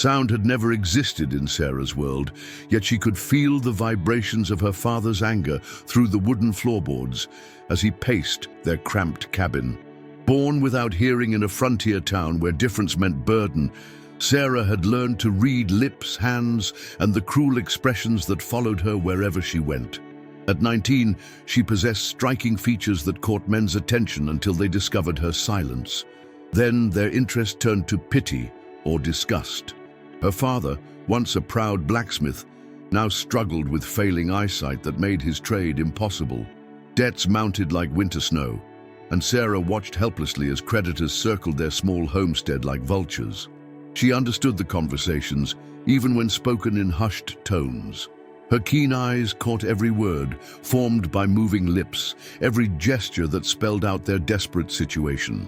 Sound had never existed in Sarah's world, yet she could feel the vibrations of her father's anger through the wooden floorboards as he paced their cramped cabin. Born without hearing in a frontier town where difference meant burden, Sarah had learned to read lips, hands, and the cruel expressions that followed her wherever she went. At 19, she possessed striking features that caught men's attention until they discovered her silence. Then their interest turned to pity or disgust. Her father, once a proud blacksmith, now struggled with failing eyesight that made his trade impossible. Debts mounted like winter snow, and Sarah watched helplessly as creditors circled their small homestead like vultures. She understood the conversations, even when spoken in hushed tones. Her keen eyes caught every word, formed by moving lips, every gesture that spelled out their desperate situation.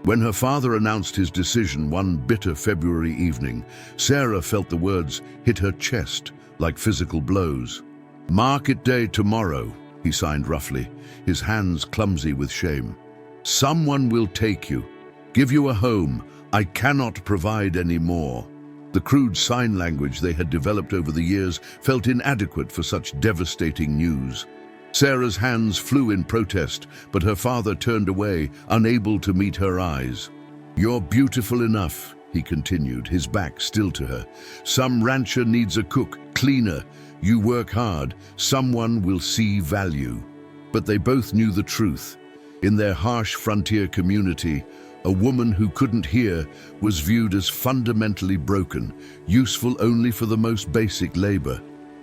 When her father announced his decision one bitter February evening, Sarah felt the words hit her chest like physical blows. "Market day tomorrow," he signed roughly, his hands clumsy with shame. "Someone will take you, give you a home. I cannot provide any more." The crude sign language they had developed over the years felt inadequate for such devastating news. Sarah's hands flew in protest, but her father turned away, unable to meet her eyes. "You're beautiful enough," he continued, his back still to her. "Some rancher needs a cook, cleaner. You work hard, someone will see value." But they both knew the truth. In their harsh frontier community, a woman who couldn't hear was viewed as fundamentally broken, useful only for the most basic labor.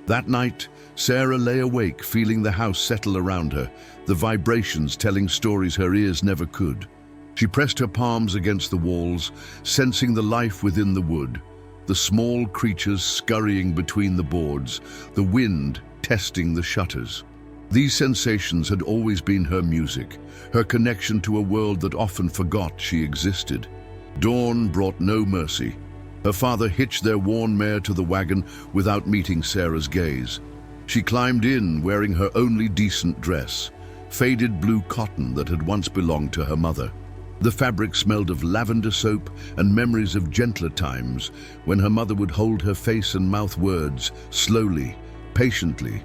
That night, Sarah lay awake, feeling the house settle around her, the vibrations telling stories her ears never could. She pressed her palms against the walls, sensing the life within the wood, the small creatures scurrying between the boards, the wind testing the shutters. These sensations had always been her music, her connection to a world that often forgot she existed. Dawn brought no mercy. Her father hitched their worn mare to the wagon without meeting Sarah's gaze. She climbed in wearing her only decent dress, faded blue cotton that had once belonged to her mother. The fabric smelled of lavender soap and memories of gentler times when her mother would hold her face and mouth words, slowly, patiently,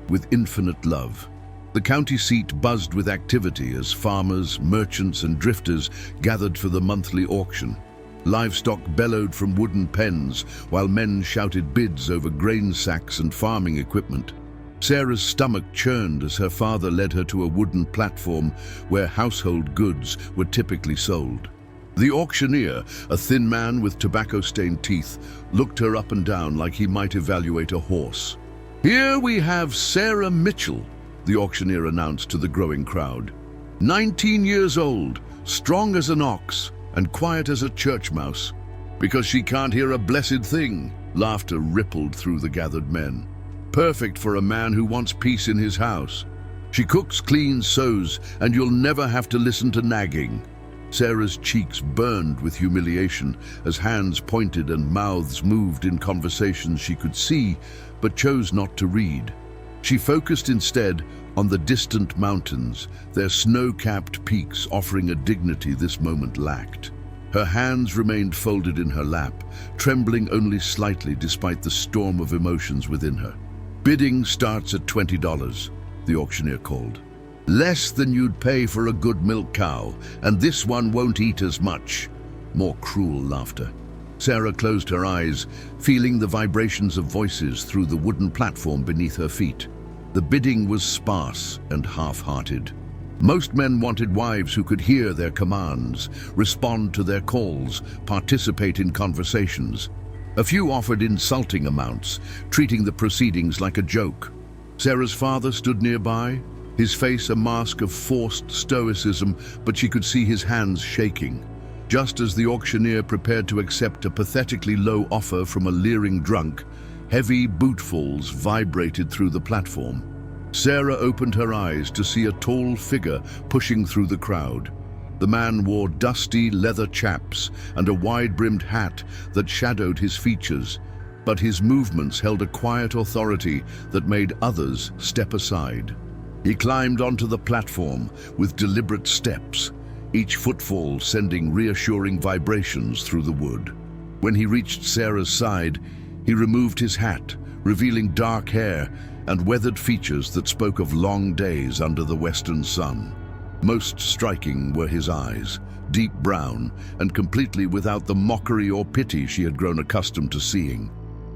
with infinite love. The county seat buzzed with activity as farmers, merchants, and drifters gathered for the monthly auction. Livestock bellowed from wooden pens, while men shouted bids over grain sacks and farming equipment. Sarah's stomach churned as her father led her to a wooden platform where household goods were typically sold. The auctioneer, a thin man with tobacco-stained teeth, looked her up and down like he might evaluate a horse. "Here we have Sarah Mitchell," the auctioneer announced to the growing crowd. 19 years old, strong as an ox, and quiet as a church mouse. "Because she can't hear a blessed thing," laughter rippled through the gathered men. "Perfect for a man who wants peace in his house. She cooks, cleans, sews, and you'll never have to listen to nagging." Sarah's cheeks burned with humiliation as hands pointed and mouths moved in conversations she could see but chose not to read. She focused instead on the distant mountains, their snow-capped peaks offering a dignity this moment lacked. Her hands remained folded in her lap, trembling only slightly despite the storm of emotions within her. "Bidding starts at $20, the auctioneer called. "Less than you'd pay for a good milk cow, and this one won't eat as much." More cruel laughter. Sarah closed her eyes, feeling the vibrations of voices through the wooden platform beneath her feet. The bidding was sparse and half-hearted. Most men wanted wives who could hear their commands, respond to their calls, participate in conversations. A few offered insulting amounts, treating the proceedings like a joke. Sarah's father stood nearby, his face a mask of forced stoicism, but she could see his hands shaking. Just as the auctioneer prepared to accept a pathetically low offer from a leering drunk, heavy bootfalls vibrated through the platform. Sarah opened her eyes to see a tall figure pushing through the crowd. The man wore dusty leather chaps and a wide-brimmed hat that shadowed his features, but his movements held a quiet authority that made others step aside. He climbed onto the platform with deliberate steps, each footfall sending reassuring vibrations through the wood. When he reached Sarah's side, he removed his hat, revealing dark hair and weathered features that spoke of long days under the western sun. Most striking were his eyes, deep brown and completely without the mockery or pity she had grown accustomed to seeing.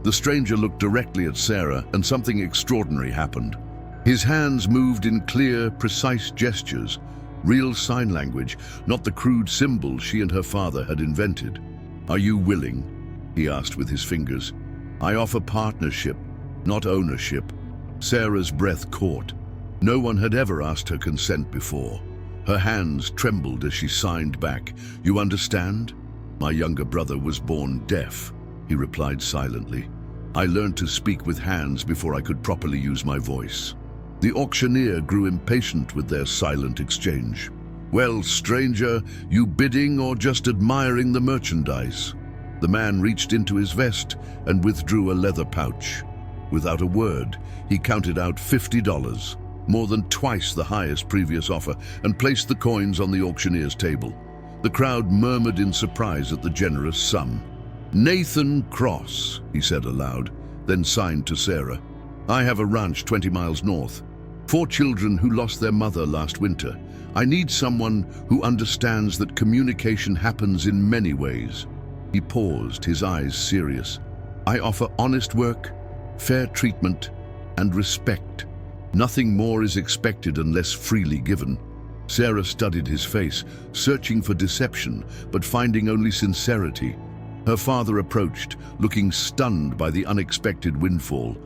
The stranger looked directly at Sarah, and something extraordinary happened. His hands moved in clear, precise gestures, real sign language, not the crude symbols she and her father had invented. "Are you willing?" he asked with his fingers. "I offer partnership, not ownership." Sarah's breath caught. No one had ever asked her consent before. Her hands trembled as she signed back. "You understand? My younger brother was born deaf," he replied silently. "I learned to speak with hands before I could properly use my voice." The auctioneer grew impatient with their silent exchange. "Well, stranger, you bidding or just admiring the merchandise?" The man reached into his vest and withdrew a leather pouch. Without a word, he counted out $50, more than twice the highest previous offer, and placed the coins on the auctioneer's table. The crowd murmured in surprise at the generous sum. "Nathan Cross," he said aloud, then signed to Sarah. "I have a ranch 20 miles north. 4 children who lost their mother last winter. I need someone who understands that communication happens in many ways." He paused, his eyes serious. "I offer honest work, fair treatment, and respect. Nothing more is expected unless freely given." Sarah studied his face, searching for deception, but finding only sincerity. Her father approached, looking stunned by the unexpected windfall.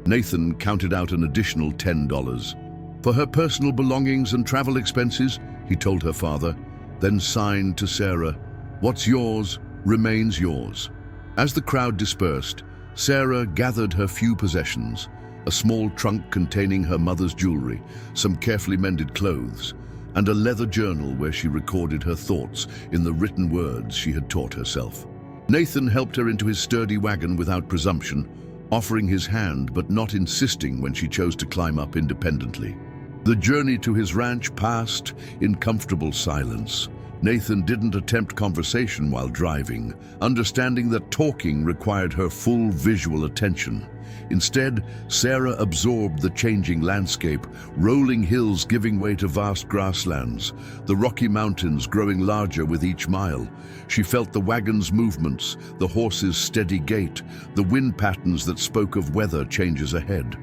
Nathan counted out an additional $10. "For her personal belongings and travel expenses," he told her father, then signed to Sarah. "What's yours remains yours." As the crowd dispersed, Sarah gathered her few possessions, a small trunk containing her mother's jewelry, some carefully mended clothes, and a leather journal where she recorded her thoughts in the written words she had taught herself. Nathan helped her into his sturdy wagon without presumption, offering his hand but not insisting when she chose to climb up independently. The journey to his ranch passed in comfortable silence. Nathan didn't attempt conversation while driving, understanding that talking required her full visual attention. Instead, Sarah absorbed the changing landscape, rolling hills giving way to vast grasslands, the Rocky Mountains growing larger with each mile. She felt the wagon's movements, the horse's steady gait, the wind patterns that spoke of weather changes ahead.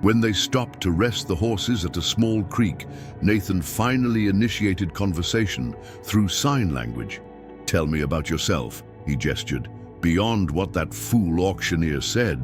When they stopped to rest the horses at a small creek, Nathan finally initiated conversation through sign language. "Tell me about yourself," he gestured, beyond what that fool auctioneer said.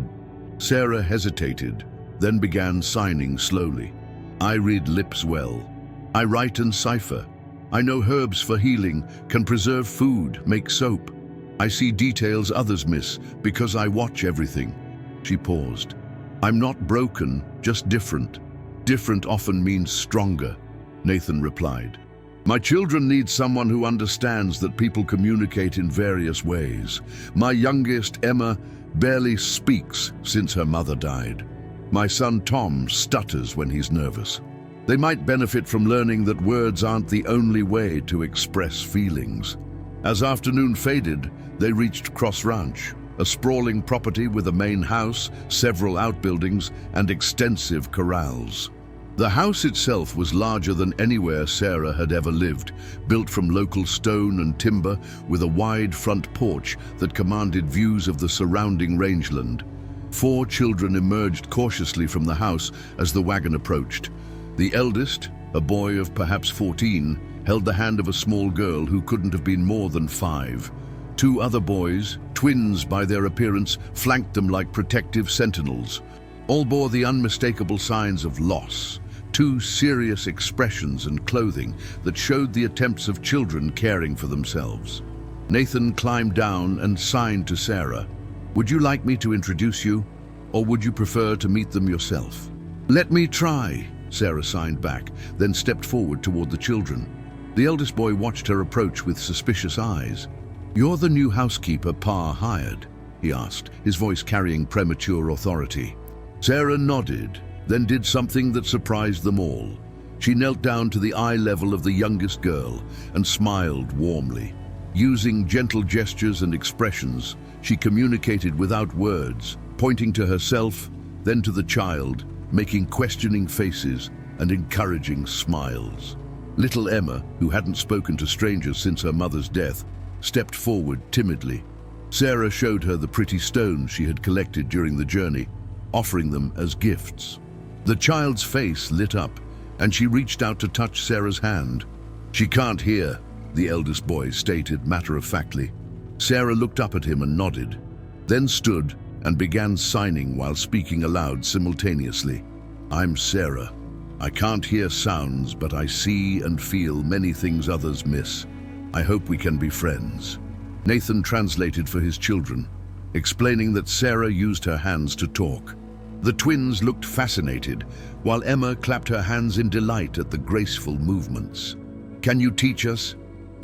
Sarah hesitated, then began signing slowly. "I read lips well. I write and cipher. I know herbs for healing, can preserve food, make soap. I see details others miss because I watch everything." She paused. "I'm not broken, just different. Different often means stronger," Nathan replied. "My children need someone who understands that people communicate in various ways. My youngest, Emma, barely speaks since her mother died. My son Tom stutters when he's nervous. They might benefit from learning that words aren't the only way to express feelings." As afternoon faded, they reached Cross Ranch, a sprawling property with a main house, several outbuildings, and extensive corrals. The house itself was larger than anywhere Sarah had ever lived, built from local stone and timber with a wide front porch that commanded views of the surrounding rangeland. 4 children emerged cautiously from the house as the wagon approached. The eldest, a boy of perhaps 14, held the hand of a small girl who couldn't have been more than 5. 2 other boys, twins by their appearance, flanked them like protective sentinels. All bore the unmistakable signs of loss, 2 serious expressions and clothing that showed the attempts of children caring for themselves. Nathan climbed down and signed to Sarah. "Would you like me to introduce you, or would you prefer to meet them yourself?" "Let me try," Sarah signed back, then stepped forward toward the children. The eldest boy watched her approach with suspicious eyes. "You're the new housekeeper Pa hired?" he asked, his voice carrying premature authority. Sarah nodded, then did something that surprised them all. She knelt down to the eye level of the youngest girl and smiled warmly. Using gentle gestures and expressions, she communicated without words, pointing to herself, then to the child, making questioning faces and encouraging smiles. Little Emma, who hadn't spoken to strangers since her mother's death, stepped forward timidly. Sarah showed her the pretty stones she had collected during the journey, offering them as gifts. The child's face lit up, and she reached out to touch Sarah's hand. "She can't hear," the eldest boy stated matter-of-factly. Sarah looked up at him and nodded, then stood and began signing while speaking aloud simultaneously. "I'm Sarah. I can't hear sounds, but I see and feel many things others miss. I hope we can be friends." Nathan translated for his children, explaining that Sarah used her hands to talk. The twins looked fascinated, while Emma clapped her hands in delight at the graceful movements. "Can you teach us?"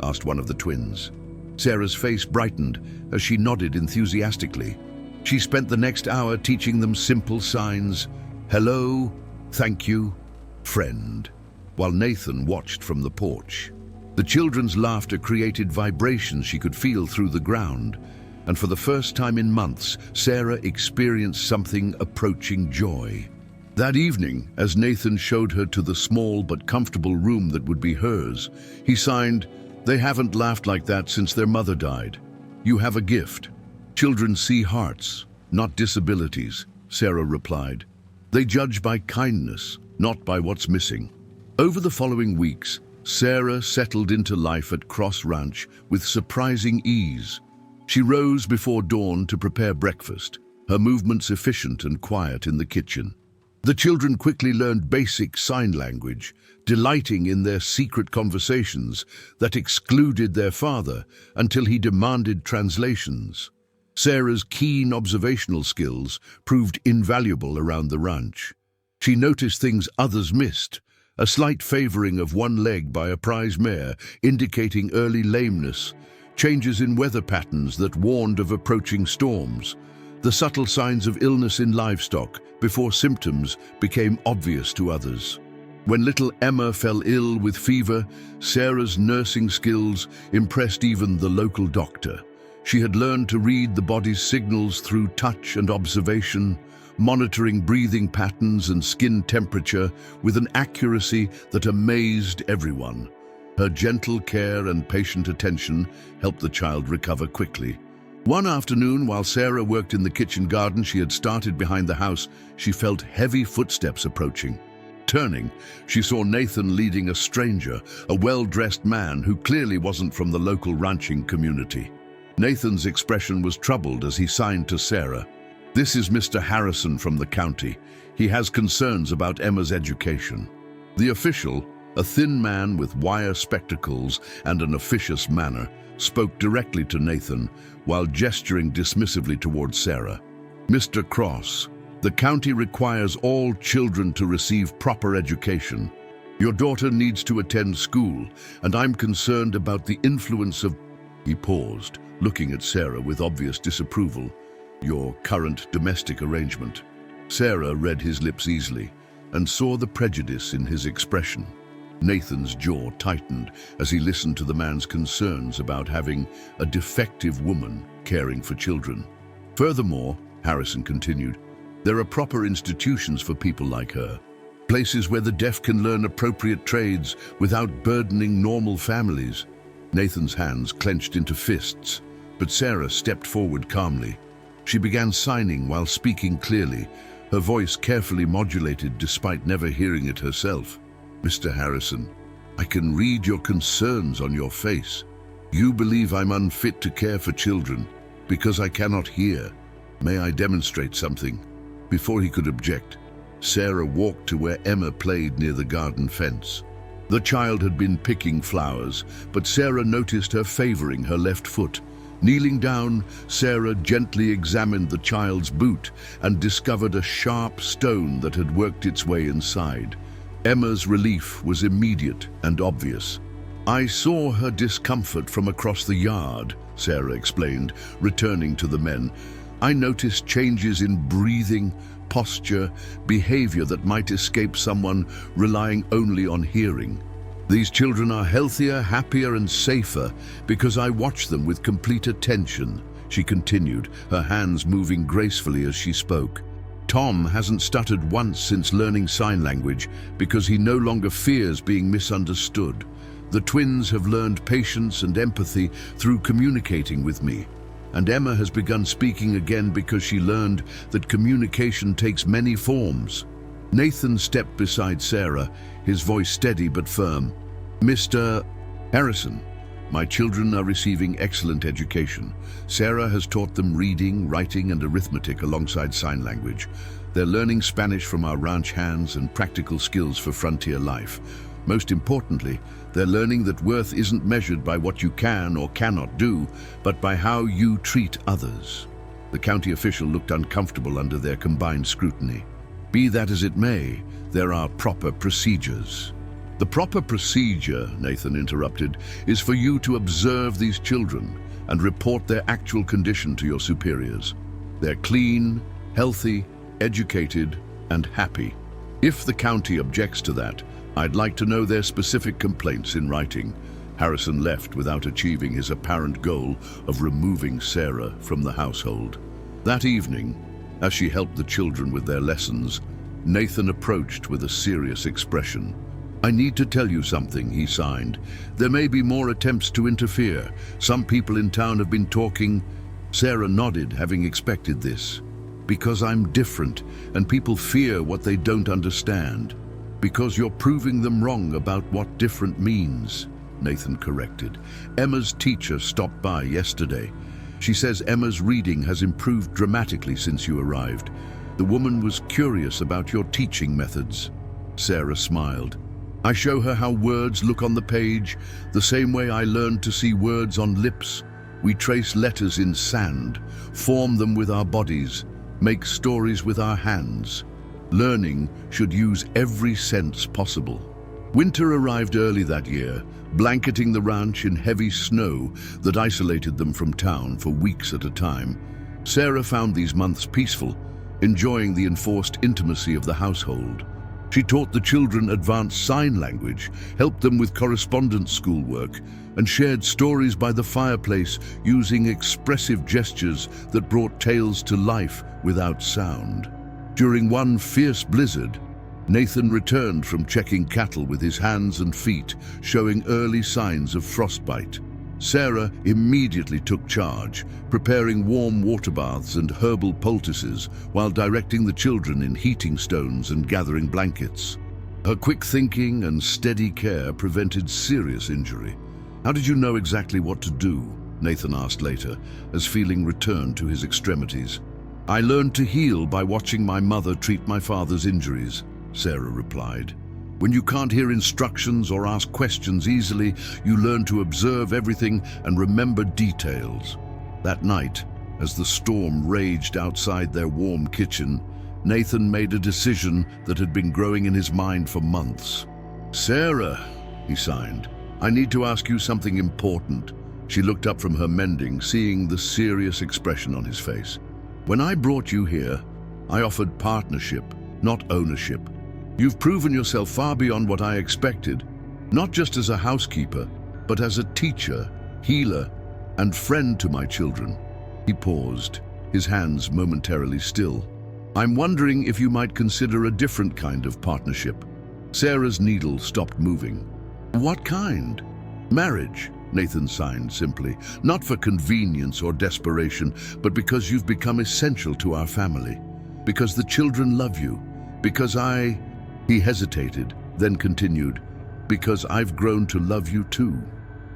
asked one of the twins. Sarah's face brightened as she nodded enthusiastically. She spent the next hour teaching them simple signs: hello, thank you, friend, while Nathan watched from the porch. The children's laughter created vibrations she could feel through the ground, and for the first time in months, Sarah experienced something approaching joy. That evening, as Nathan showed her to the small but comfortable room that would be hers, he signed, "They haven't laughed like that since their mother died. You have a gift. Children see hearts, not disabilities," Sarah replied. "They judge by kindness, not by what's missing." Over the following weeks, Sarah settled into life at Cross Ranch with surprising ease. She rose before dawn to prepare breakfast, her movements efficient and quiet in the kitchen. The children quickly learned basic sign language, delighting in their secret conversations that excluded their father until he demanded translations. Sarah's keen observational skills proved invaluable around the ranch. She noticed things others missed: a slight favoring of one leg by a prize mare indicating early lameness, changes in weather patterns that warned of approaching storms, the subtle signs of illness in livestock before symptoms became obvious to others. When little Emma fell ill with fever, Sarah's nursing skills impressed even the local doctor. She had learned to read the body's signals through touch and observation, monitoring breathing patterns and skin temperature with an accuracy that amazed everyone. Her gentle care and patient attention helped the child recover quickly. One afternoon, while Sarah worked in the kitchen garden she had started behind the house, she felt heavy footsteps approaching. Turning, she saw Nathan leading a stranger, a well-dressed man who clearly wasn't from the local ranching community. Nathan's expression was troubled as he signed to Sarah. "This is Mr. Harrison from the county. He has concerns about Emma's education." The official, a thin man with wire spectacles and an officious manner, spoke directly to Nathan while gesturing dismissively towards Sarah. "Mr. Cross, the county requires all children to receive proper education. Your daughter needs to attend school, and I'm concerned about the influence of—" He paused, looking at Sarah with obvious disapproval. "Your current domestic arrangement." Sarah read his lips easily and saw the prejudice in his expression. Nathan's jaw tightened as he listened to the man's concerns about having a defective woman caring for children. "Furthermore," Harrison continued, "there are proper institutions for people like her, places where the deaf can learn appropriate trades without burdening normal families." Nathan's hands clenched into fists, but Sarah stepped forward calmly. She began signing while speaking clearly, her voice carefully modulated despite never hearing it herself. "Mr. Harrison, I can read your concerns on your face. You believe I'm unfit to care for children because I cannot hear. May I demonstrate something?" Before he could object, Sarah walked to where Emma played near the garden fence. The child had been picking flowers, but Sarah noticed her favoring her left foot. Kneeling down, Sarah gently examined the child's boot and discovered a sharp stone that had worked its way inside. Emma's relief was immediate and obvious. "I saw her discomfort from across the yard," Sarah explained, returning to the men. "I noticed changes in breathing, posture, behavior that might escape someone relying only on hearing." These children are healthier, happier, and safer because I watch them with complete attention, she continued, her hands moving gracefully as she spoke. Tom hasn't stuttered once since learning sign language because he no longer fears being misunderstood. The twins have learned patience and empathy through communicating with me. And Emma has begun speaking again because she learned that communication takes many forms. Nathan stepped beside Sarah, his voice steady but firm. Mr. Harrison, my children are receiving excellent education. Sarah has taught them reading, writing, and arithmetic alongside sign language. They're learning Spanish from our ranch hands and practical skills for frontier life. Most importantly, they're learning that worth isn't measured by what you can or cannot do, but by how you treat others. The county official looked uncomfortable under their combined scrutiny. Be that as it may, there are proper procedures. The proper procedure, Nathan interrupted, is for you to observe these children and report their actual condition to your superiors. They're clean, healthy, educated, and happy. If the county objects to that, I'd like to know their specific complaints in writing. Harrison left without achieving his apparent goal of removing Sarah from the household. That evening, as she helped the children with their lessons, Nathan approached with a serious expression. I need to tell you something, he signed. There may be more attempts to interfere. Some people in town have been talking. Sarah nodded, having expected this. Because I'm different, and people fear what they don't understand. Because you're proving them wrong about what different means, Nathan corrected. Emma's teacher stopped by yesterday. She says Emma's reading has improved dramatically since you arrived. The woman was curious about your teaching methods. Sarah smiled. I show her how words look on the page, the same way I learned to see words on lips. We trace letters in sand, form them with our bodies, make stories with our hands. Learning should use every sense possible. Winter arrived early that year, blanketing the ranch in heavy snow that isolated them from town for weeks at a time. Sarah found these months peaceful, enjoying the enforced intimacy of the household. She taught the children advanced sign language, helped them with correspondence schoolwork, and shared stories by the fireplace using expressive gestures that brought tales to life without sound. During one fierce blizzard, Nathan returned from checking cattle with his hands and feet, showing early signs of frostbite. Sarah immediately took charge, preparing warm water baths and herbal poultices while directing the children in heating stones and gathering blankets. Her quick thinking and steady care prevented serious injury. How did you know exactly what to do? Nathan asked later, as feeling returned to his extremities. I learned to heal by watching my mother treat my father's injuries, Sarah replied. When you can't hear instructions or ask questions easily, you learn to observe everything and remember details. That night, as the storm raged outside their warm kitchen, Nathan made a decision that had been growing in his mind for months. Sarah, he signed, I need to ask you something important. She looked up from her mending, seeing the serious expression on his face. When I brought you here, I offered partnership, not ownership. You've proven yourself far beyond what I expected, not just as a housekeeper, but as a teacher, healer, and friend to my children. He paused, his hands momentarily still. I'm wondering if you might consider a different kind of partnership. Sarah's needle stopped moving. What kind? Marriage, Nathan signed simply, not for convenience or desperation, but because you've become essential to our family. Because the children love you. Because He hesitated, then continued, because I've grown to love you too.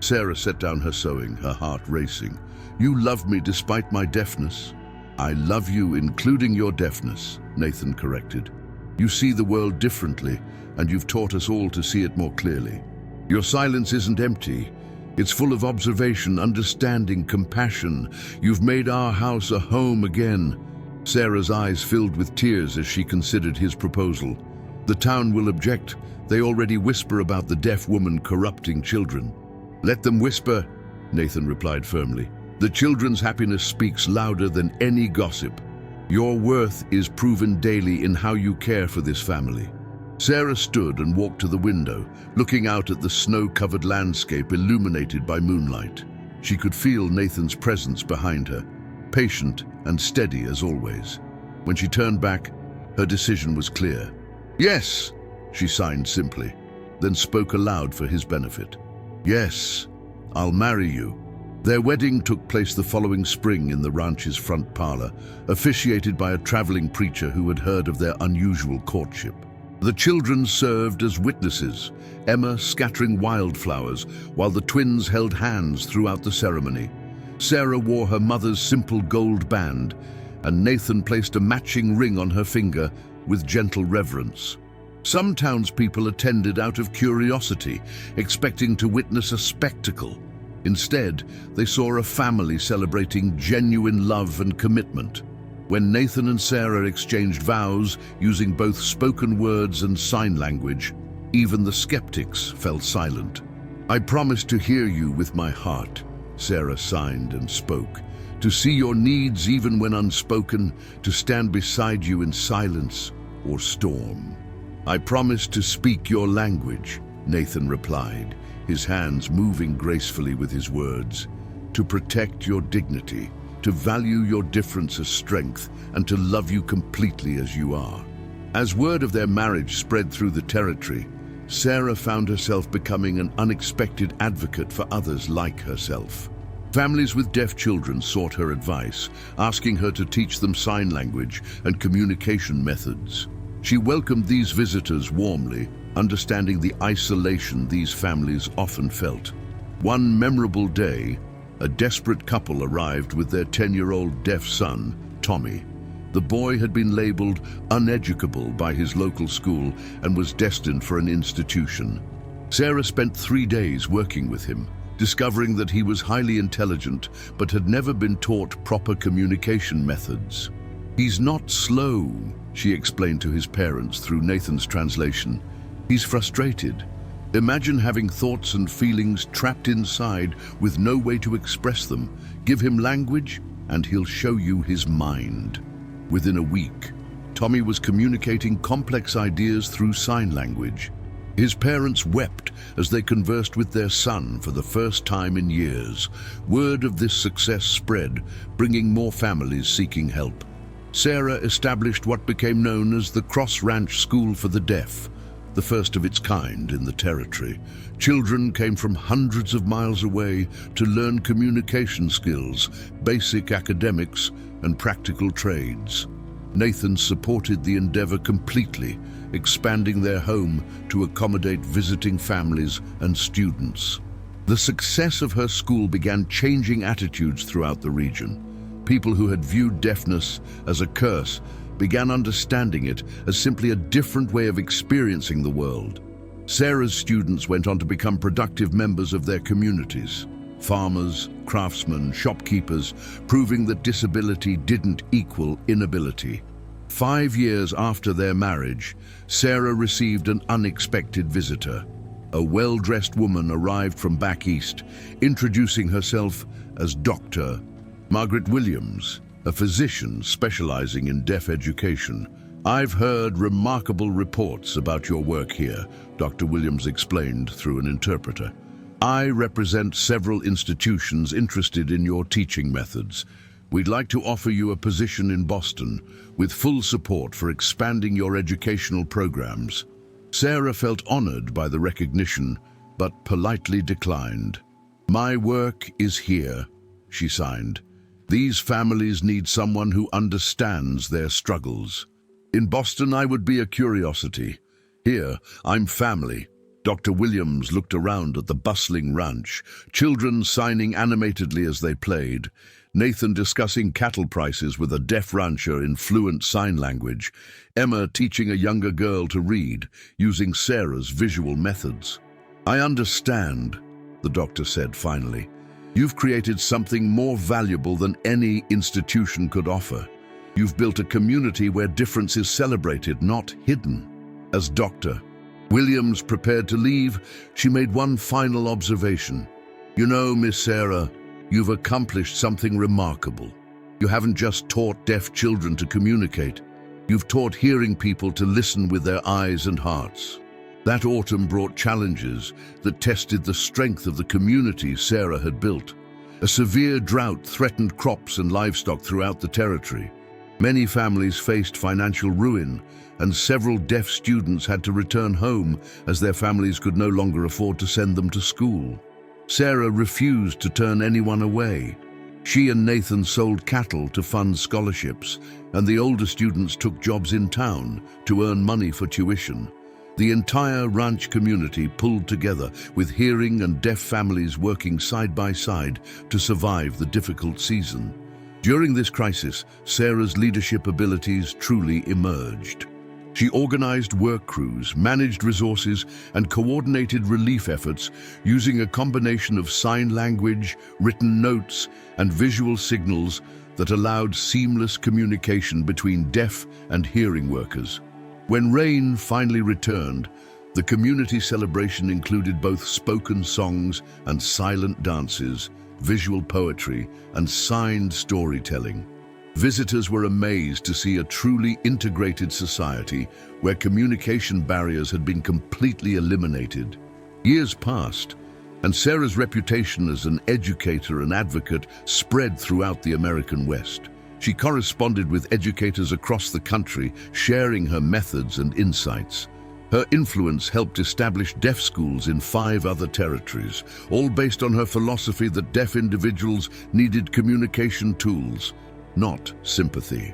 Sarah set down her sewing, her heart racing. You love me despite my deafness. I love you including your deafness, Nathan corrected. You see the world differently, and you've taught us all to see it more clearly. Your silence isn't empty. It's full of observation, understanding, compassion. You've made our house a home again. Sarah's eyes filled with tears as she considered his proposal. The town will object. They already whisper about the deaf woman corrupting children. Let them whisper, Nathan replied firmly. The children's happiness speaks louder than any gossip. Your worth is proven daily in how you care for this family. Sarah stood and walked to the window, looking out at the snow-covered landscape illuminated by moonlight. She could feel Nathan's presence behind her, patient and steady as always. When she turned back, her decision was clear. "Yes," she signed simply, then spoke aloud for his benefit. "Yes, I'll marry you." Their wedding took place the following spring in the ranch's front parlor, officiated by a traveling preacher who had heard of their unusual courtship. The children served as witnesses, Emma scattering wildflowers while the twins held hands throughout the ceremony. Sarah wore her mother's simple gold band, and Nathan placed a matching ring on her finger with gentle reverence. Some townspeople attended out of curiosity, expecting to witness a spectacle. Instead, they saw a family celebrating genuine love and commitment. When Nathan and Sarah exchanged vows using both spoken words and sign language, even the skeptics fell silent. "I promise to hear you with my heart," Sarah signed and spoke, "to see your needs even when unspoken, to stand beside you in silence or storm." "I promise to speak your language," Nathan replied, his hands moving gracefully with his words, "to protect your dignity, to value your difference as strength, and to love you completely as you are." As word of their marriage spread through the territory, Sarah found herself becoming an unexpected advocate for others like herself. Families with deaf children sought her advice, asking her to teach them sign language and communication methods. She welcomed these visitors warmly, understanding the isolation these families often felt. One memorable day, a desperate couple arrived with their 10-year-old deaf son, Tommy. The boy had been labeled uneducable by his local school and was destined for an institution. Sarah spent 3 days working with him, discovering that he was highly intelligent but had never been taught proper communication methods. "He's not slow," she explained to his parents through Nathan's translation. "He's frustrated. Imagine having thoughts and feelings trapped inside with no way to express them. Give him language and he'll show you his mind." Within a week, Tommy was communicating complex ideas through sign language. His parents wept as they conversed with their son for the first time in years. Word of this success spread, bringing more families seeking help. Sarah established what became known as the Cross Ranch School for the Deaf, the first of its kind in the territory. Children came from hundreds of miles away to learn communication skills, basic academics, and practical trades. Nathan supported the endeavor completely, expanding their home to accommodate visiting families and students. The success of her school began changing attitudes throughout the region. People who had viewed deafness as a curse began understanding it as simply a different way of experiencing the world. Sarah's students went on to become productive members of their communities. Farmers, craftsmen, shopkeepers, proving that disability didn't equal inability. 5 years after their marriage, Sarah received an unexpected visitor. A well-dressed woman arrived from back east, introducing herself as Dr. Margaret Williams, a physician specializing in deaf education. "I've heard remarkable reports about your work here," Dr. Williams explained through an interpreter. "I represent several institutions interested in your teaching methods. We'd like to offer you a position in Boston with full support for expanding your educational programs." Sarah felt honored by the recognition, but politely declined. "My work is here," she signed. "These families need someone who understands their struggles. In Boston, I would be a curiosity. Here, I'm family." Dr. Williams looked around at the bustling ranch, children signing animatedly as they played, Nathan discussing cattle prices with a deaf rancher in fluent sign language, Emma teaching a younger girl to read, using Sarah's visual methods. "I understand," the doctor said finally. "You've created something more valuable than any institution could offer. You've built a community where difference is celebrated, not hidden." As Dr. Williams prepared to leave, she made one final observation. "You know, Miss Sarah, you've accomplished something remarkable. You haven't just taught deaf children to communicate. You've taught hearing people to listen with their eyes and hearts. That autumn brought challenges that tested the strength of the community Sarah had built. A severe drought threatened crops and livestock throughout the territory. Many families faced financial ruin, and several deaf students had to return home as their families could no longer afford to send them to school. Sarah refused to turn anyone away. She and Nathan sold cattle to fund scholarships, and the older students took jobs in town to earn money for tuition. The entire ranch community pulled together, with hearing and deaf families working side by side to survive the difficult season. During this crisis, Sarah's leadership abilities truly emerged. She organized work crews, managed resources, and coordinated relief efforts using a combination of sign language, written notes, and visual signals that allowed seamless communication between deaf and hearing workers. When rain finally returned, the community celebration included both spoken songs and silent dances, visual poetry, and signed storytelling. Visitors were amazed to see a truly integrated society where communication barriers had been completely eliminated. Years passed, and Sarah's reputation as an educator and advocate spread throughout the American West. She corresponded with educators across the country, sharing her methods and insights. Her influence helped establish deaf schools in 5 other territories, all based on her philosophy that deaf individuals needed communication tools, not sympathy.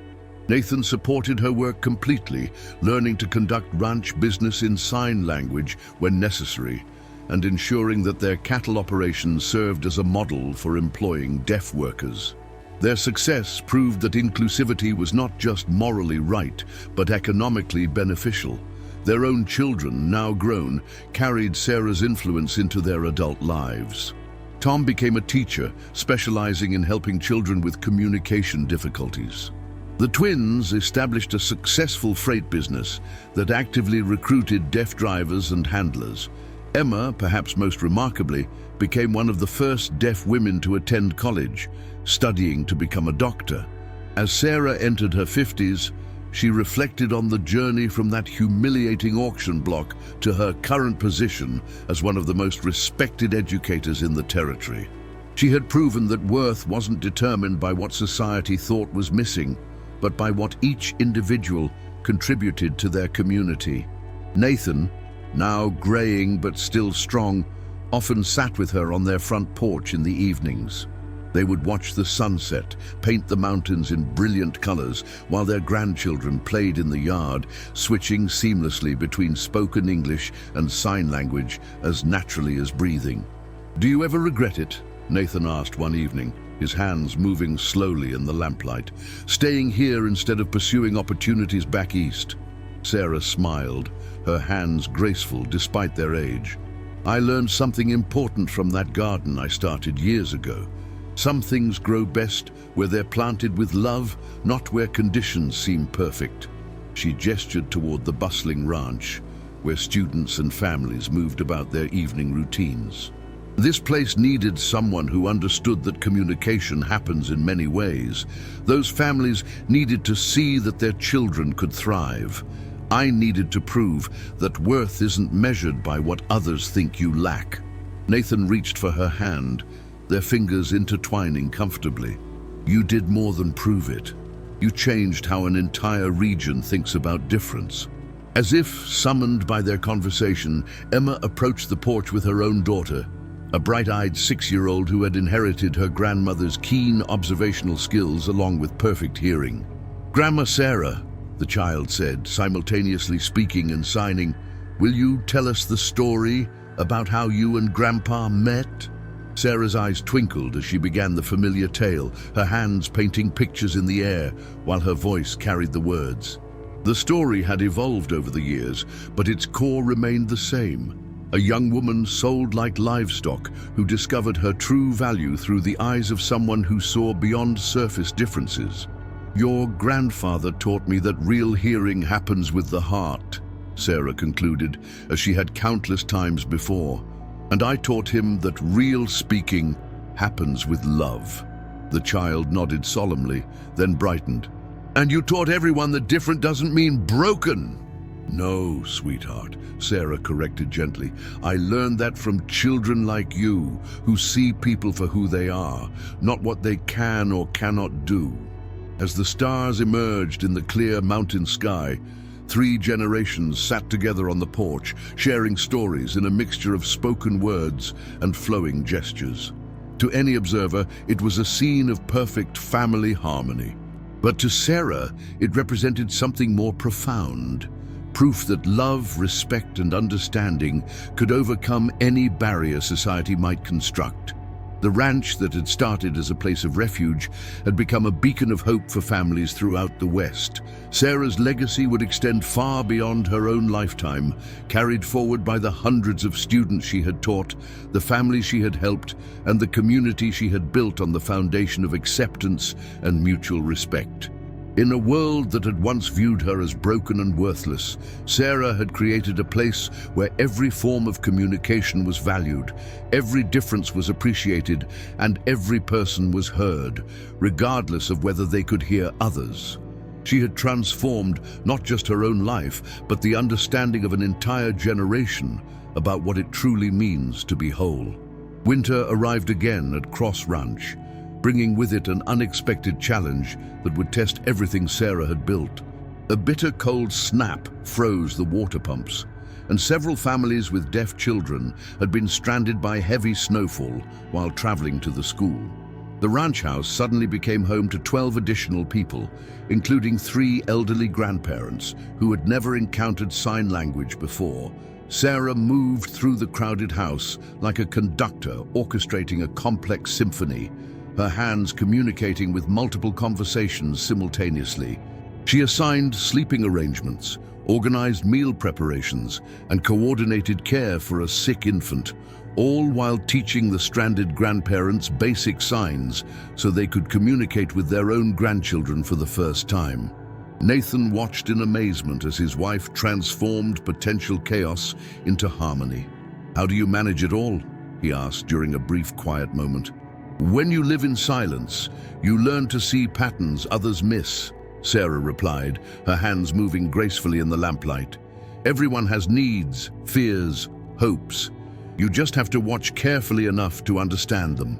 Nathan supported her work completely, learning to conduct ranch business in sign language when necessary, and ensuring that their cattle operations served as a model for employing deaf workers. Their success proved that inclusivity was not just morally right, but economically beneficial. Their own children, now grown, carried Sarah's influence into their adult lives. Tom became a teacher, specializing in helping children with communication difficulties. The twins established a successful freight business that actively recruited deaf drivers and handlers. Emma, perhaps most remarkably, became one of the first deaf women to attend college, studying to become a doctor. As Sarah entered her 50s, she reflected on the journey from that humiliating auction block to her current position as one of the most respected educators in the territory. She had proven that worth wasn't determined by what society thought was missing, but by what each individual contributed to their community. Nathan, now graying but still strong, often sat with her on their front porch in the evenings. They would watch the sunset, paint the mountains in brilliant colors, while their grandchildren played in the yard, switching seamlessly between spoken English and sign language as naturally as breathing. "Do you ever regret it?" Nathan asked one evening, his hands moving slowly in the lamplight. "Staying here instead of pursuing opportunities back east?" Sarah smiled, her hands graceful despite their age. "I learned something important from that garden I started years ago. Some things grow best where they're planted with love, not where conditions seem perfect." She gestured toward the bustling ranch, where students and families moved about their evening routines. This place needed someone who understood that communication happens in many ways. Those families needed to see that their children could thrive. I needed to prove that worth isn't measured by what others think you lack. Nathan reached for her hand, their fingers intertwining comfortably. "You did more than prove it. You changed how an entire region thinks about difference." As if summoned by their conversation, Emma approached the porch with her own daughter, a bright-eyed 6-year-old who had inherited her grandmother's keen observational skills along with perfect hearing. "Grandma Sarah," the child said, simultaneously speaking and signing, "will you tell us the story about how you and Grandpa met?" Sarah's eyes twinkled as she began the familiar tale, her hands painting pictures in the air while her voice carried the words. The story had evolved over the years, but its core remained the same. A young woman sold like livestock who discovered her true value through the eyes of someone who saw beyond surface differences. "Your grandfather taught me that real hearing happens with the heart," Sarah concluded, as she had countless times before. "And I taught him that real speaking happens with love." The child nodded solemnly, then brightened. And you taught everyone that different doesn't mean broken. No, sweetheart, Sarah corrected gently. I learned that from children like you, who see people for who they are, not what they can or cannot do. As the stars emerged in the clear mountain sky, 3 generations sat together on the porch, sharing stories in a mixture of spoken words and flowing gestures. To any observer, it was a scene of perfect family harmony. But to Sarah, it represented something more profound. Proof that love, respect, and understanding could overcome any barrier society might construct. The ranch that had started as a place of refuge had become a beacon of hope for families throughout the West. Sarah's legacy would extend far beyond her own lifetime, carried forward by the hundreds of students she had taught, the families she had helped, and the community she had built on the foundation of acceptance and mutual respect. In a world that had once viewed her as broken and worthless, Sarah had created a place where every form of communication was valued, every difference was appreciated, and every person was heard, regardless of whether they could hear others. She had transformed not just her own life, but the understanding of an entire generation about what it truly means to be whole. Winter arrived again at Cross Ranch, bringing with it an unexpected challenge that would test everything Sarah had built. A bitter cold snap froze the water pumps, and several families with deaf children had been stranded by heavy snowfall while traveling to the school. The ranch house suddenly became home to 12 additional people, including 3 elderly grandparents who had never encountered sign language before. Sarah moved through the crowded house like a conductor orchestrating a complex symphony, her hands communicating with multiple conversations simultaneously. She assigned sleeping arrangements, organized meal preparations, and coordinated care for a sick infant, all while teaching the stranded grandparents basic signs so they could communicate with their own grandchildren for the first time. Nathan watched in amazement as his wife transformed potential chaos into harmony. "How do you manage it all?" he asked during a brief quiet moment. "When you live in silence, you learn to see patterns others miss," Sarah replied, her hands moving gracefully in the lamplight. "Everyone has needs, fears, hopes. You just have to watch carefully enough to understand them."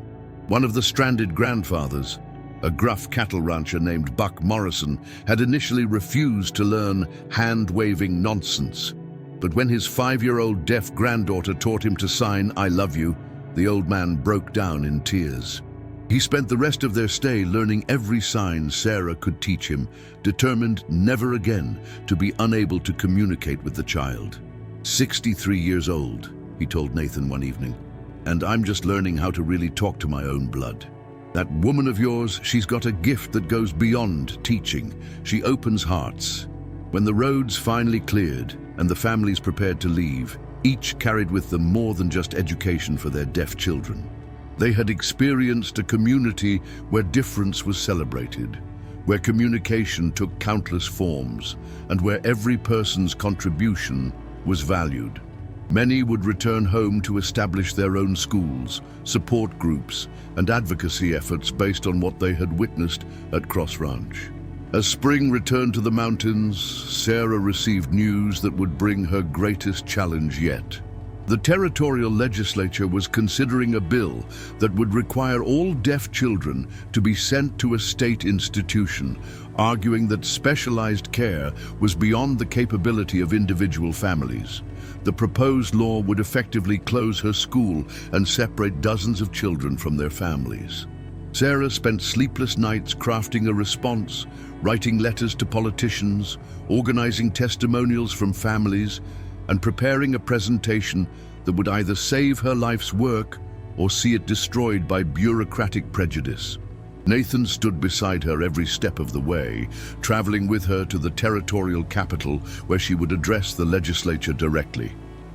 One of the stranded grandfathers, a gruff cattle rancher named Buck Morrison, had initially refused to learn hand-waving nonsense. But when his 5-year-old deaf granddaughter taught him to sign "I love you," the old man broke down in tears. He spent the rest of their stay learning every sign Sarah could teach him, determined never again to be unable to communicate with the child. 63 years old, he told Nathan one evening, and I'm just learning how to really talk to my own blood. That woman of yours, she's got a gift that goes beyond teaching. She opens hearts. When the roads finally cleared and the families prepared to leave, each carried with them more than just education for their deaf children. They had experienced a community where difference was celebrated, where communication took countless forms, and where every person's contribution was valued. Many would return home to establish their own schools, support groups, and advocacy efforts based on what they had witnessed at Cross Ranch. As spring returned to the mountains, Sarah received news that would bring her greatest challenge yet. The territorial legislature was considering a bill that would require all deaf children to be sent to a state institution, arguing that specialized care was beyond the capability of individual families. The proposed law would effectively close her school and separate dozens of children from their families. Sarah spent sleepless nights crafting a response, writing letters to politicians, organizing testimonials from families, and preparing a presentation that would either save her life's work or see it destroyed by bureaucratic prejudice. Nathan stood beside her every step of the way, traveling with her to the territorial capital where she would address the legislature directly.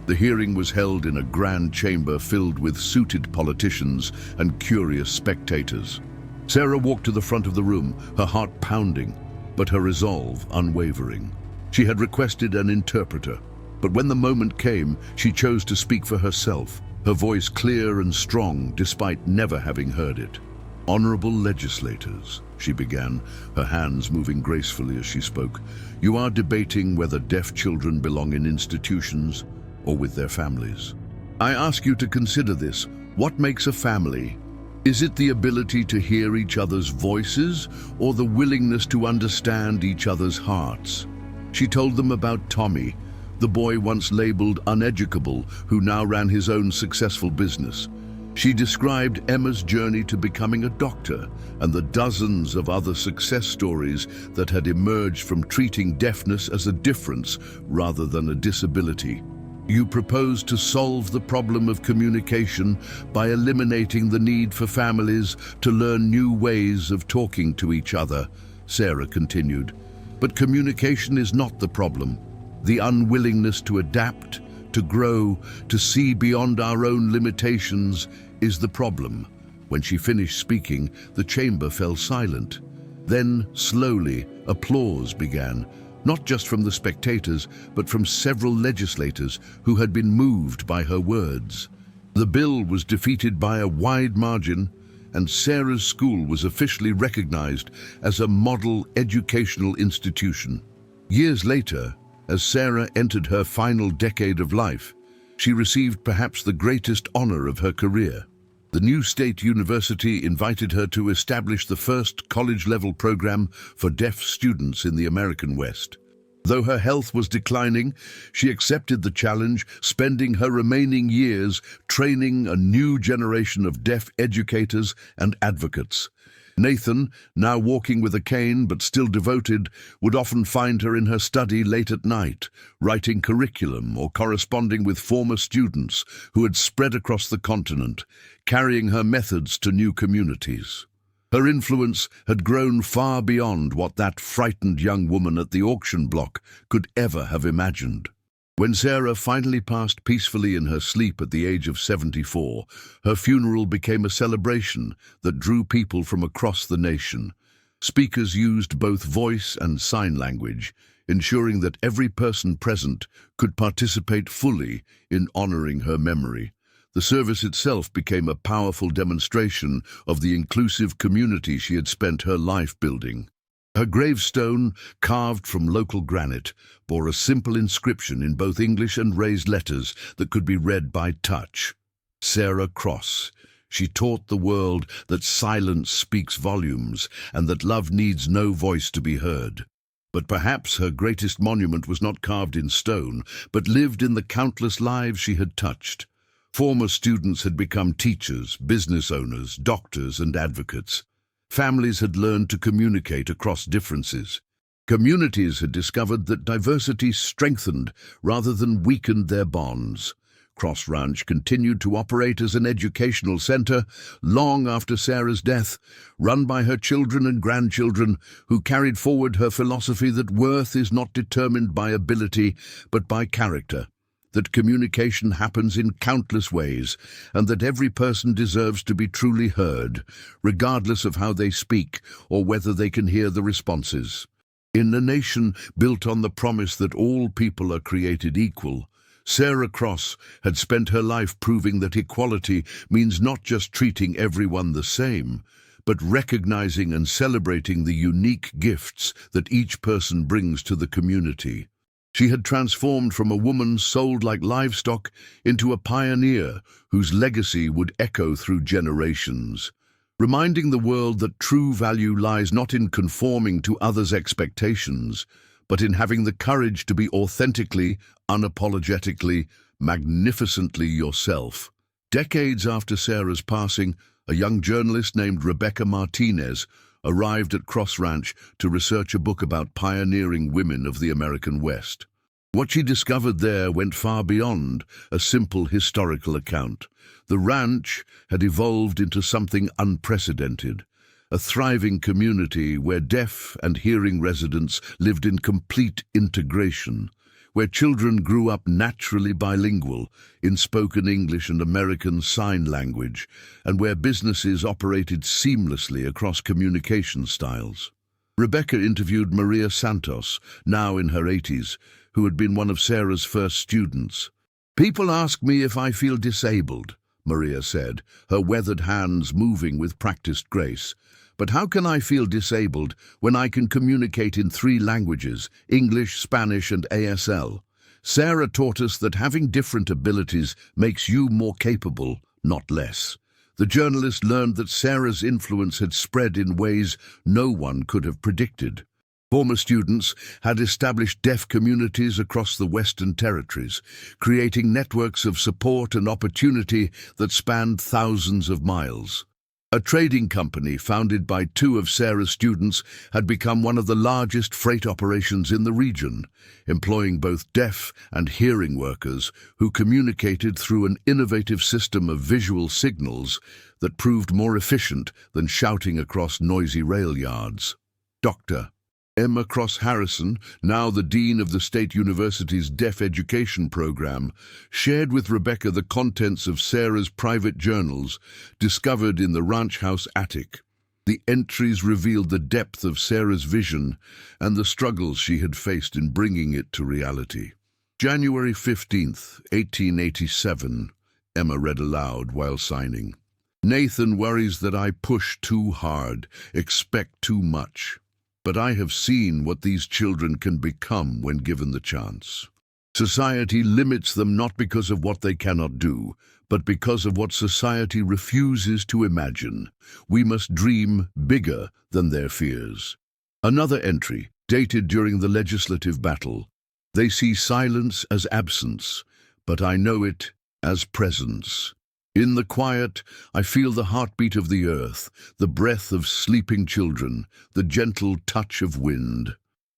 The hearing was held in a grand chamber filled with suited politicians and curious spectators. Sarah walked to the front of the room, her heart pounding, but her resolve unwavering. She had requested an interpreter, but when the moment came, she chose to speak for herself, her voice clear and strong despite never having heard it. "Honorable legislators," she began, her hands moving gracefully as she spoke. "You are debating whether deaf children belong in institutions or with their families. I ask you to consider this. What makes a family? Is it the ability to hear each other's voices or the willingness to understand each other's hearts?" She told them about Tommy, the boy once labeled uneducable who now ran his own successful business. She described Emma's journey to becoming a doctor and the dozens of other success stories that had emerged from treating deafness as a difference rather than a disability. You propose to solve the problem of communication by eliminating the need for families to learn new ways of talking to each other, Sarah continued. But communication is not the problem. The unwillingness to adapt, to grow, to see beyond our own limitations is the problem. When she finished speaking, the chamber fell silent. Then, slowly, applause began, not just from the spectators, but from several legislators who had been moved by her words. The bill was defeated by a wide margin, and Sarah's school was officially recognized as a model educational institution. Years later, as Sarah entered her final decade of life, she received perhaps the greatest honor of her career. The new state university invited her to establish the first college-level program for deaf students in the American West. Though her health was declining, she accepted the challenge, spending her remaining years training a new generation of deaf educators and advocates. Nathan, now walking with a cane but still devoted, would often find her in her study late at night, writing curriculum or corresponding with former students who had spread across the continent, carrying her methods to new communities. Her influence had grown far beyond what that frightened young woman at the auction block could ever have imagined. When Sarah finally passed peacefully in her sleep at the age of 74, her funeral became a celebration that drew people from across the nation. Speakers used both voice and sign language, ensuring that every person present could participate fully in honoring her memory. The service itself became a powerful demonstration of the inclusive community she had spent her life building. Her gravestone, carved from local granite, bore a simple inscription in both English and raised letters that could be read by touch. Sarah Cross. She taught the world that silence speaks volumes and that love needs no voice to be heard. But perhaps her greatest monument was not carved in stone, but lived in the countless lives she had touched. Former students had become teachers, business owners, doctors, and advocates. Families had learned to communicate across differences. Communities had discovered that diversity strengthened rather than weakened their bonds. Cross Ranch continued to operate as an educational center long after Sarah's death, run by her children and grandchildren who carried forward her philosophy that worth is not determined by ability but by character, that communication happens in countless ways, and that every person deserves to be truly heard, regardless of how they speak or whether they can hear the responses. In a nation built on the promise that all people are created equal, Sarah Cross had spent her life proving that equality means not just treating everyone the same, but recognizing and celebrating the unique gifts that each person brings to the community. She had transformed from a woman sold like livestock into a pioneer whose legacy would echo through generations, reminding the world that true value lies not in conforming to others' expectations, but in having the courage to be authentically, unapologetically, magnificently yourself. Decades after Sarah's passing, a young journalist named Rebecca Martinez arrived at Cross Ranch to research a book about pioneering women of the American West. What she discovered there went far beyond a simple historical account. The ranch had evolved into something unprecedented, a thriving community where deaf and hearing residents lived in complete integration, where children grew up naturally bilingual in spoken English and American Sign Language, and where businesses operated seamlessly across communication styles. Rebecca interviewed Maria Santos, now in her 80s, who had been one of Sarah's first students. "People ask me if I feel disabled," Maria said, her weathered hands moving with practiced grace. But how can I feel disabled when I can communicate in 3 languages, English, Spanish, and ASL? Sarah taught us that having different abilities makes you more capable, not less. The journalist learned that Sarah's influence had spread in ways no one could have predicted. Former students had established deaf communities across the Western Territories, creating networks of support and opportunity that spanned thousands of miles. A trading company founded by 2 of Sarah's students had become one of the largest freight operations in the region, employing both deaf and hearing workers who communicated through an innovative system of visual signals that proved more efficient than shouting across noisy rail yards. Dr. Emma Cross Harrison, now the Dean of the State University's Deaf Education Program, shared with Rebecca the contents of Sarah's private journals discovered in the ranch house attic. The entries revealed the depth of Sarah's vision and the struggles she had faced in bringing it to reality. January 15th, 1887, Emma read aloud while signing. Nathan worries that I push too hard, expect too much. But I have seen what these children can become when given the chance. Society limits them not because of what they cannot do, but because of what society refuses to imagine. We must dream bigger than their fears. Another entry, dated during the legislative battle. They see silence as absence, but I know it as presence. In the quiet, I feel the heartbeat of the earth, the breath of sleeping children, the gentle touch of wind.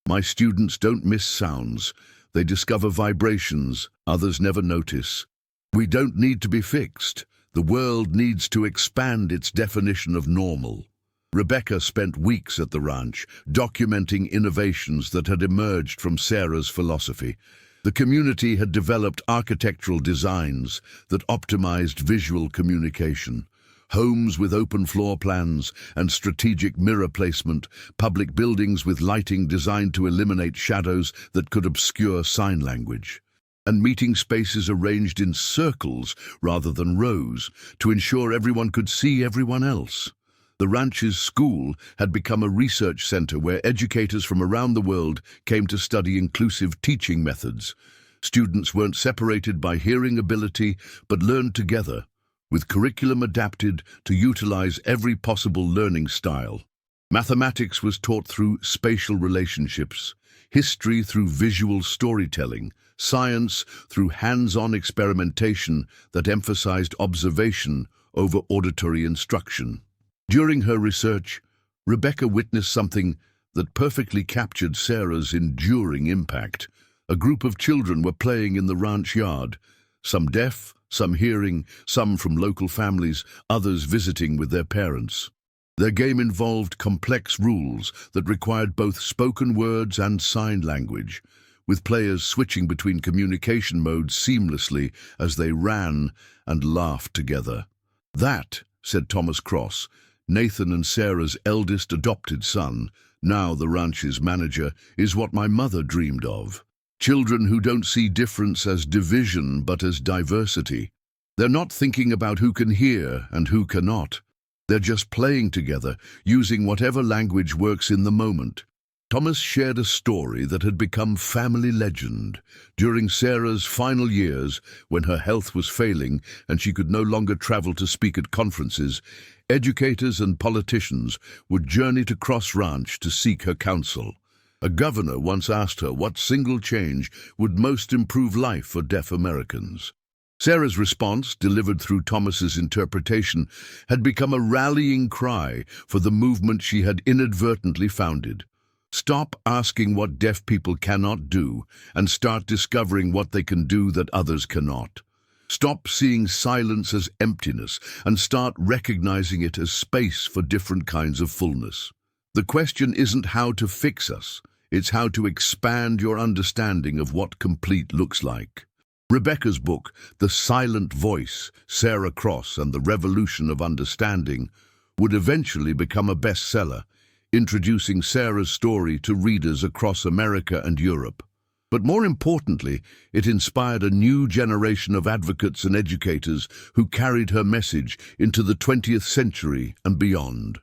My students don't miss sounds. They discover vibrations others never notice. We don't need to be fixed. The world needs to expand its definition of normal. Rebecca spent weeks at the ranch, documenting innovations that had emerged from Sarah's philosophy. The community had developed architectural designs that optimized visual communication. Homes with open floor plans and strategic mirror placement, public buildings with lighting designed to eliminate shadows that could obscure sign language, and meeting spaces arranged in circles rather than rows to ensure everyone could see everyone else. The ranch's school had become a research center where educators from around the world came to study inclusive teaching methods. Students weren't separated by hearing ability, but learned together, with curriculum adapted to utilize every possible learning style. Mathematics was taught through spatial relationships, history through visual storytelling, science through hands-on experimentation that emphasized observation over auditory instruction. During her research, Rebecca witnessed something that perfectly captured Sarah's enduring impact. A group of children were playing in the ranch yard, some deaf, some hearing, some from local families, others visiting with their parents. Their game involved complex rules that required both spoken words and sign language, with players switching between communication modes seamlessly as they ran and laughed together. That, said Thomas Cross, Nathan and Sarah's eldest adopted son, now the ranch's manager, is what my mother dreamed of. Children who don't see difference as division but as diversity. They're not thinking about who can hear and who cannot. They're just playing together, using whatever language works in the moment. Thomas shared a story that had become family legend. During Sarah's final years, when her health was failing and she could no longer travel to speak at conferences, educators and politicians would journey to Cross Ranch to seek her counsel. A governor once asked her what single change would most improve life for deaf Americans. Sarah's response, delivered through Thomas's interpretation, had become a rallying cry for the movement she had inadvertently founded. Stop asking what deaf people cannot do and start discovering what they can do that others cannot. Stop seeing silence as emptiness and start recognizing it as space for different kinds of fullness. The question isn't how to fix us, it's how to expand your understanding of what complete looks like. Rebecca's book, The Silent Voice, Sarah Cross and the Revolution of Understanding, would eventually become a bestseller, introducing Sarah's story to readers across America and Europe. But more importantly, it inspired a new generation of advocates and educators who carried her message into the 20th century and beyond.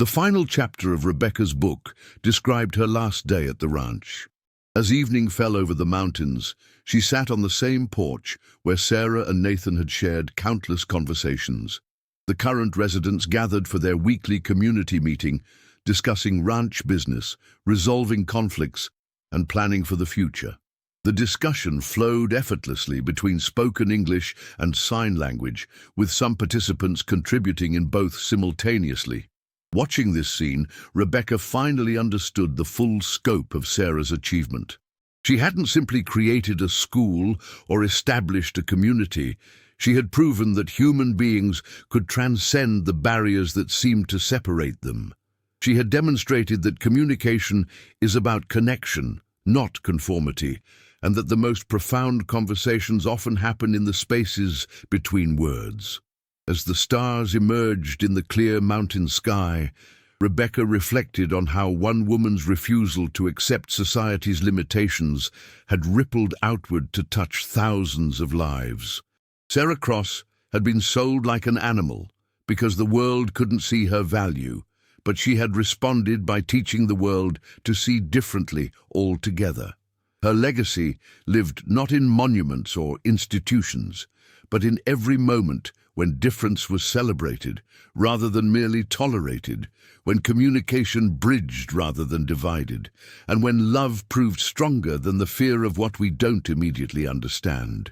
The final chapter of Rebecca's book described her last day at the ranch. As evening fell over the mountains, she sat on the same porch where Sarah and Nathan had shared countless conversations. The current residents gathered for their weekly community meeting, discussing ranch business, resolving conflicts, and planning for the future. The discussion flowed effortlessly between spoken English and sign language, with some participants contributing in both simultaneously. Watching this scene, Rebecca finally understood the full scope of Sarah's achievement. She hadn't simply created a school or established a community. She had proven that human beings could transcend the barriers that seemed to separate them. She had demonstrated that communication is about connection, not conformity, and that the most profound conversations often happen in the spaces between words. As the stars emerged in the clear mountain sky, Rebecca reflected on how one woman's refusal to accept society's limitations had rippled outward to touch thousands of lives. Sarah Cross had been sold like an animal because the world couldn't see her value, but she had responded by teaching the world to see differently altogether. Her legacy lived not in monuments or institutions, but in every moment when difference was celebrated rather than merely tolerated, when communication bridged rather than divided, and when love proved stronger than the fear of what we don't immediately understand.